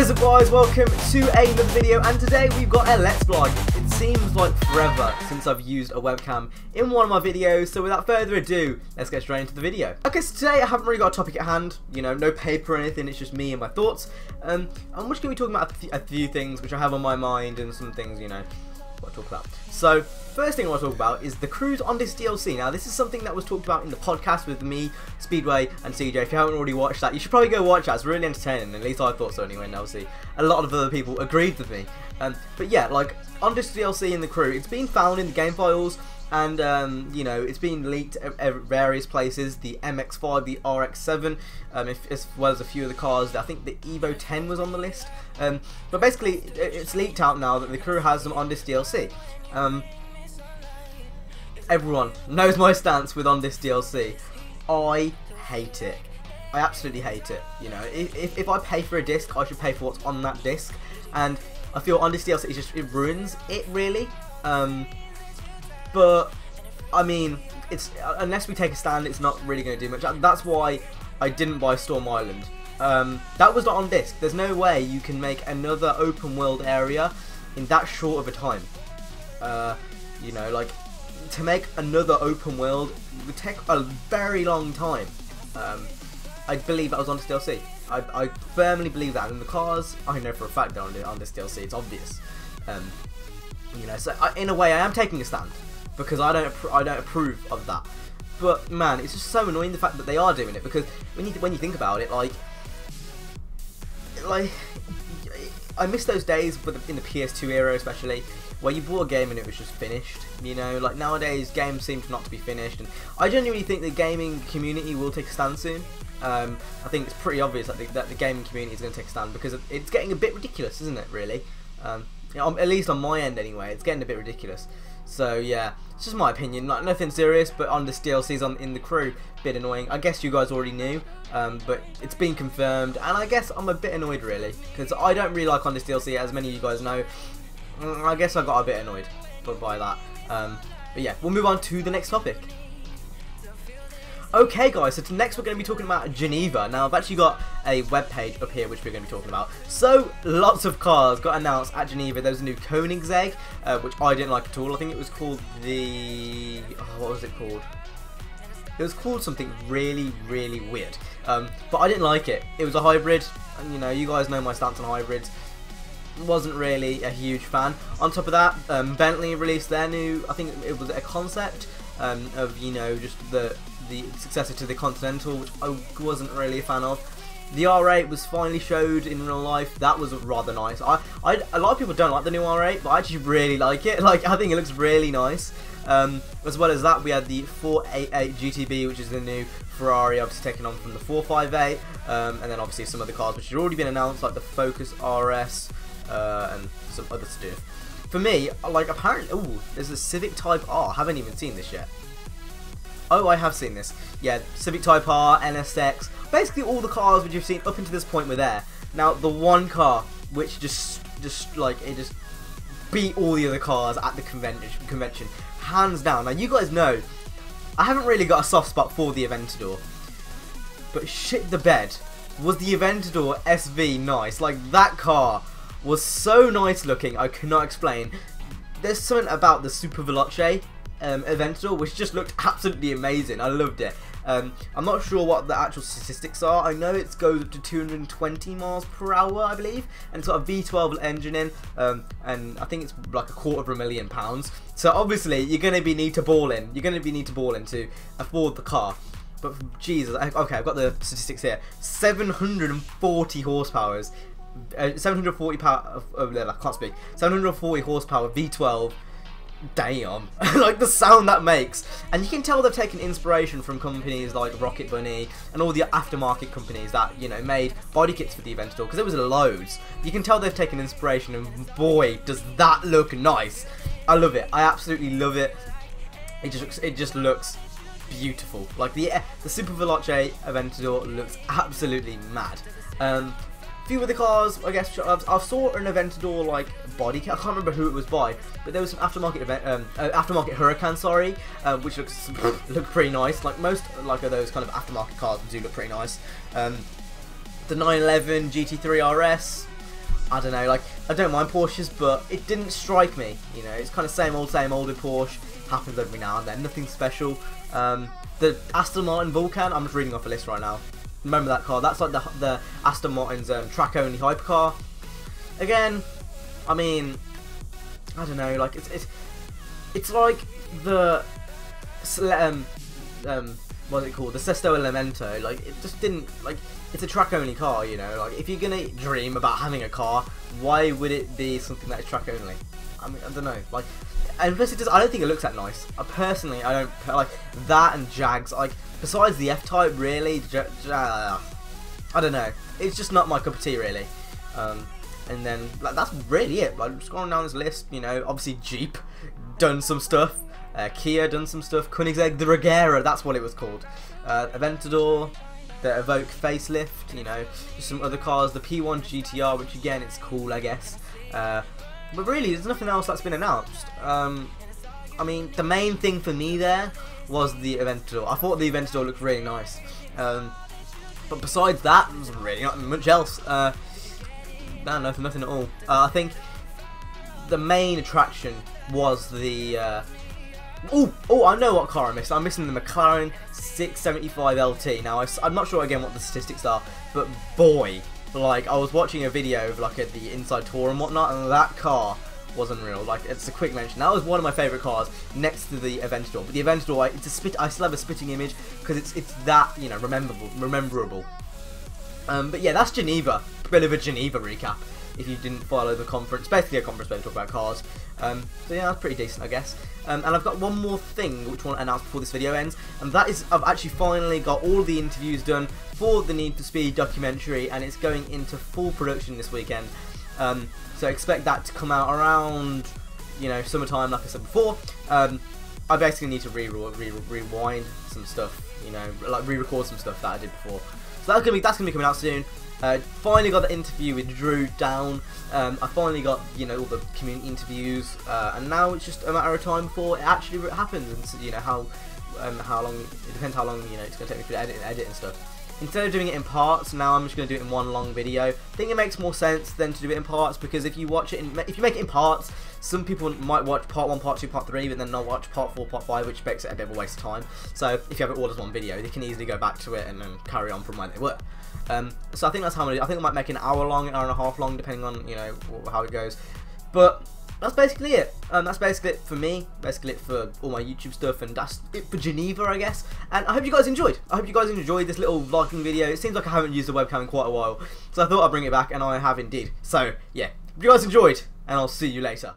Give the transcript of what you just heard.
What is up, guys? Welcome to another video, and today we've got a Let's Play. It seems like forever since I've used a webcam in one of my videos, so without further ado, let's get straight into the video. Okay, so today I haven't really got a topic at hand, you know, no paper or anything, it's just me and my thoughts. I'm just going to be talking about a few things which I have on my mind and some things, you know, what to talk about. So, first thing I want to talk about is the cruise on this DLC. Now, this is something that was talked about in the podcast with me, Speedway, and CJ. If you haven't already watched that, you should probably go watch that. It's really entertaining, at least I thought so anyway, and obviously a lot of other people agreed with me. But yeah, like, on this DLC in the crew, it's been found in the game files, and, you know, it's been leaked at various places, the MX-5, the RX-7, as well as a few of the cars. I think the Evo 10 was on the list. But basically, it's leaked out now that the crew has them on this DLC. Everyone knows my stance with on this DLC. I hate it. I absolutely hate it. You know, if I pay for a disc, I should pay for what's on that disc. And I feel on this DLC, it ruins it really. But I mean, it's unless we take a stand, it's not really going to do much. That's why I didn't buy Storm Island. That was not on disc. There's no way you can make another open world area in that short of a time. You know, like, to make another open world would take a very long time. I believe that was on this DLC. I firmly believe that. And the cars, I know for a fact they're on this DLC. It's obvious. You know, so in a way, I am taking a stand because I don't approve of that. But man, it's just so annoying the fact that they are doing it, because when you think about it, like I miss those days, but in the PS2 era especially, where you bought a game and it was just finished. You know, like nowadays games seem not to be finished, and I genuinely think the gaming community will take a stand soon. I think it's pretty obvious that the gaming community is going to take a stand, because it's getting a bit ridiculous, isn't it? Really, you know, at least on my end anyway, it's getting a bit ridiculous. So yeah, it's just my opinion, like nothing serious. But on this DLC's in the crew, bit annoying. I guess you guys already knew, but it's been confirmed, and I guess I'm a bit annoyed really, because I don't really like on this DLC, as many of you guys know. I guess I got a bit annoyed by that. But yeah, we'll move on to the next topic. Okay guys, so next we're going to be talking about Geneva. Now I've actually got a web page up here which we're going to be talking about. So lots of cars got announced at Geneva. There was a new Koenigsegg, which I didn't like at all. I think it was called the... what was it called? It was called something really, really weird. But I didn't like it. It was a hybrid, and you know, you guys know my stance on hybrids. Wasn't really a huge fan. On top of that, Bentley released their new, I think it was a concept of, you know, just the successor to the Continental, which I wasn't really a fan of. The R8 was finally showed in real life. That was rather nice. A lot of people don't like the new R8, but I actually really like it. Like, I think it looks really nice. As well as that, we had the 488 GTB, which is the new Ferrari, obviously taken on from the 458, and then obviously some other cars which had already been announced, like the Focus RS, and some other stuff. For me, like, apparently, ooh, there's a Civic Type R. I haven't even seen this yet. Oh, I have seen this. Yeah, Civic Type R, NSX, basically all the cars which you've seen up until this point were there. Now, the one car which just beat all the other cars at the convention, hands down. Now, you guys know, I haven't really got a soft spot for the Aventador, but shit the bed, was the Aventador SV nice. Like, that car was so nice looking, I cannot explain. There's something about the Super Veloce Aventador which just looked absolutely amazing. I loved it. I'm not sure what the actual statistics are. I know it goes up to 220 miles per hour, I believe, and it's got a V12 engine in, and I think it's like £250,000. So obviously you're going to need to ball in. You're going to need to ball in to afford the car. But Jesus, okay, I've got the statistics here. 740 horsepower. 740 power. I can't speak. 740 horsepower V12. Damn, like the sound that makes. And you can tell they've taken inspiration from companies like Rocket Bunny and all the aftermarket companies that, you know, made body kits for the Aventador, because there was loads. You can tell they've taken inspiration, and boy, does that look nice. I love it. I absolutely love it. It just looks beautiful. Like the Super Veloce Aventador looks absolutely mad. Few of the cars, I guess, I saw an Aventador like body kit. I can't remember who it was by, but there was some aftermarket aftermarket Huracan, sorry, which looked pretty nice. Like most of those kind of aftermarket cars do look pretty nice. The 911 GT3 RS, I don't know, like, I don't mind Porsches, but it didn't strike me, you know. It's kind of same old with Porsche. Happens every now and then, nothing special. The Aston Martin Vulcan, I'm just reading off a list right now. Remember that car? That's like the Aston Martin's track-only hypercar. Again, I mean, I don't know, like it's like the what's it called? The Sesto Elemento. Like, it just didn't, like, it's a track-only car, you know. Like, if you're gonna dream about having a car, why would it be something that is track-only? I mean, I don't know, like. And plus, I don't think it looks that nice. Personally, I don't like that and Jags. Like, besides the F-Type, really, I don't know. It's just not my cup of tea, really. And then, like, that's really it. Like, scrolling down this list, you know, obviously Jeep done some stuff, Kia done some stuff, Koenigsegg, the Regera, that's what it was called. Aventador, the Evoque facelift, you know, just some other cars, the P1 GTR, which again, it's cool, I guess. But really, there's nothing else that's been announced. I mean, the main thing for me there was the Aventador. I thought the Aventador looked really nice. But besides that, there's really not much else. No, nothing at all. I think the main attraction was the... oh, I know what car I missed. I'm missing the McLaren 675 LT. Now, I'm not sure again what the statistics are, but boy... Like, I was watching a video of, like, the inside tour and whatnot, and that car was unreal. Like, it's a quick mention. That was one of my favourite cars next to the Aventador. But the Aventador, like, it's a spit. I still have a spitting image because it's that, you know, rememberable. But yeah, that's Geneva. A bit of a Geneva recap. If you didn't follow the conference, basically a conference where we talk about cars. So yeah, that's pretty decent, I guess. And I've got one more thing which I want to announce before this video ends, and that is I've actually finally got all the interviews done for the Need for Speed documentary, and it's going into full production this weekend. So expect that to come out around, you know, summertime, like I said before. I basically need to rewind some stuff, you know, like re-record some stuff that I did before. So that's gonna be coming out soon. Finally got the interview with Drew down. I finally got, you know, all the community interviews, and now it's just a matter of time before it actually happens. And you know how long, it depends how long, you know, it's gonna take me to edit and stuff. Instead of doing it in parts, now I'm just gonna do it in one long video. I think it makes more sense than to do it in parts, because if you watch it if you make it in parts, some people might watch part 1, part 2, part 3, but then not watch part 4, part 5, which makes it a bit of a waste of time. So if you have it all as one video, they can easily go back to it and then carry on from where they were. So I think that's how many. I think I might make an hour long, an hour and a half long, depending on, you know, how it goes. But that's basically it. That's basically it for me. Basically it for all my YouTube stuff, and that's it for Geneva, I guess. And I hope you guys enjoyed. I hope you guys enjoyed this little vlogging video. It seems like I haven't used the webcam in quite a while, so I thought I'd bring it back, and I have indeed. So yeah, hope you guys enjoyed, and I'll see you later.